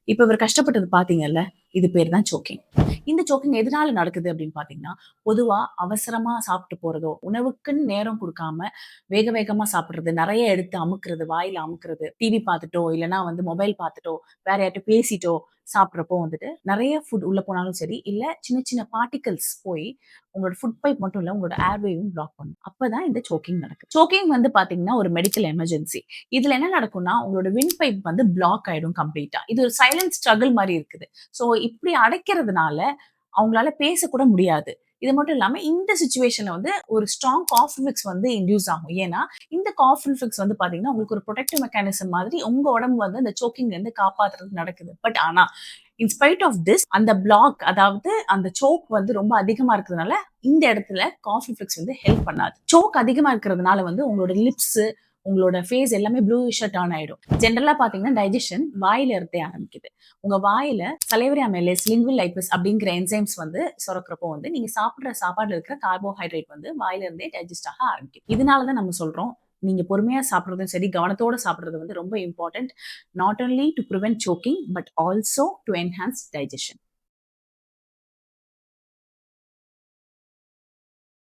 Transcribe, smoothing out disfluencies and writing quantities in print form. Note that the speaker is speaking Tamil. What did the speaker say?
இப்ப இவர் கஷ்டப்பட்டது பாத்தீங்கல்ல, இது பேர் தான் சோக்கிங். இந்த சோக்கிங் எதனால நடக்குது அப்படின்னு பாத்தீங்கன்னா, பொதுவா அவசரமா சாப்பிட்டு போறதோ, உணவுக்குன்னு நேரம் குடுக்காம வேக வேகமா சாப்பிடுறது, நெறைய எடுத்து அமுக்குறது, வாயில அமுக்குறது, டிவி பாத்துட்டோ, இல்லன்னா வந்து மொபைல் பாத்துட்டோ, வேற யார்ட்டயோ பேசிட்டோ சாப்பிடுறப்போ வந்துட்டு, நெறைய ஃபுட் உள்ள போனாலும் சரி, இல்ல சின்ன சின்ன பார்ட்டிகிள்ஸ் போய் உங்களோட ஃபுட் பைப் மட்டும் இல்ல, உங்களோட ஏர்வேயும் பிளாக் பண்ணும். அப்பதான் இந்த சோக்கிங் நடக்குது. சோக்கிங் வந்து பாத்தீங்கன்னா, ஒரு மெடிக்கல் எமர்ஜென்சி. இதுல என்ன நடக்கும்னா, உங்களோட விண்ட் பைப் வந்து பிளாக் ஆயிடும் கம்ப்ளீட்டா. இது ஒரு சைலன்ட் ஸ்ட்ரகிள் மாரி இருக்குது. ஸோ இப்படி அடைக்கிறதுனால, அவங்களால பேசக்கூட முடியாது. இது மட்டும் இல்லாம இந்த சிச்சுவேஷன்ல வந்து ஒரு ஸ்ட்ராங் காஃப் ரிஃப்ளெக்ஸ் வந்து இன்டியூஸ் ஆகும். ஏன்னா, இந்த காஃப் ரிஃப்ளெக்ஸ் வந்து பாத்தீங்கன்னா, உங்களுக்கு ஒரு புரொடெக்டிவ் மெக்கானிசம் மாதிரி உங்க உடம்பு வந்து அந்த சோக்கிங்ல இருந்து காப்பாத்துறது நடக்குது. பட் ஆனா, இன் ஸ்பைட் ஆஃப் திஸ் அந்த பிளாக் அதாவது அந்த சோக் வந்து ரொம்ப அதிகமா இருக்கிறதுனால, இந்த இடத்துல காஃப் ரிஃப்ளெக்ஸ் வந்து ஹெல்ப் பண்ணாது. சோக் அதிகமா இருக்கிறதுனால வந்து உங்களோட லிப்ஸ், உங்களோட ஃபேஸ் எல்லாமே ப்ளூயிஷ்ஷா டர்ன் ஆயிடும். ஜெனரலா பாத்தீங்கன்னா, டைஜெஷன் வாயில இருந்தே ஆரம்பிக்குது. உங்க வாயில சலைவரி அமைலேஸ், லிங்குவல் லைப்பஸ் அப்படிங்கிற என்சைம்ஸ் வந்து சுரக்கிறப்போ வந்து நீங்க சாப்பிடுற சாப்பாடுல இருக்கிற கார்போஹைட்ரேட் வந்து வாயில இருந்தே டைஜஸ்ட் ஆக ஆரம்பிக்கும். இதனால தான் நம்ம சொல்றோம், நீங்க பொறுமையா சாப்பிடுறதும் சரி, கவனத்தோட சாப்பிடுறது வந்து ரொம்ப important. Not only to prevent soaking, but also to enhance digestion.